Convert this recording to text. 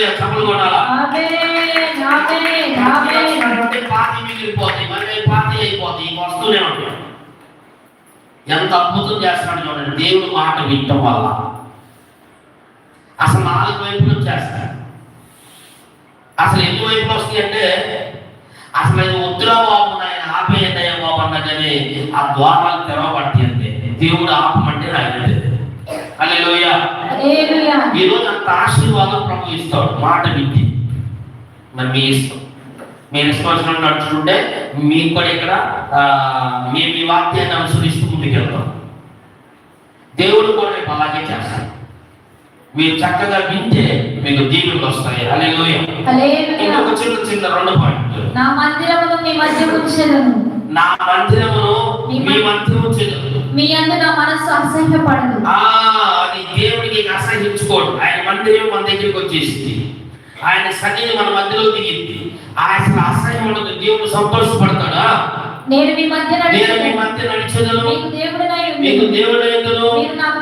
హల్లెలూయా చప్పట్లు కొట్టాలా. ఆమేన్ ఆమేన్ ఆమేన్. పాతి మిగిలిపోతాయి, మళ్ళీ పాతి అయిపోతాయి, వస్తూనే ఉంటాయి. ఎంత అద్భుతం చేస్తాడు చూడండి దేవుడు మాట వినటం వల్ల. అసలు 4 వైపులు వచ్చేస్తాడు. అసలు ఎన్ని వైపులు వస్తాయి అంటే అసలు అది వద్దురా బాబు ఆయన ఆపేయండియా బాబు అన్నగానే ఆ ద్వారాలు తెరవబడతాయి అంతే. దేవుడు ఆపమంటే ఆయన. హల్లెలూయా. ఈరోజు అంత ఆశీర్వాదం ప్రభు ఇస్తాడు మాట వింటే. మరి మీ ఇష్టం, మీరు ఇష్టం వచ్చినట్టు నడుచుకుంటే మీకు కూడా ఇక్కడ మేము ఈ వాక్యాన్ని అనుసరిస్తూ ముందుకెళ్తాం. దేవుడు కూడా రేపు అలాగే చేస్తాడు. మీరు చక్కగా వింటే మీకు దీవెనలు వస్తాయి. హల్లెలూయా. ఇంకొక చిన్న 2 పాయింట్లు. నా మందిరమును మీ మధ్య ఉంచెదను. నా మందిరమును మీ మధ్య ఉంచెదను. మీ యందు నా మనస్సు అసహ్యపడదు. అది దేవుడికి అసహ్యించుకోడు. ఆయన మందిరం మన దగ్గరికి వచ్చేసింది, ఆయన సన్నిధి మన మధ్యలో దిగింది. ఆయన అసహ్యం ఉండదు. దేవుడు సంతోషపడతాడా? నేను మీ మధ్య నడిచేదను, మీకు దేవుడనై మీకు దేవుడైందును, మీరు నాకు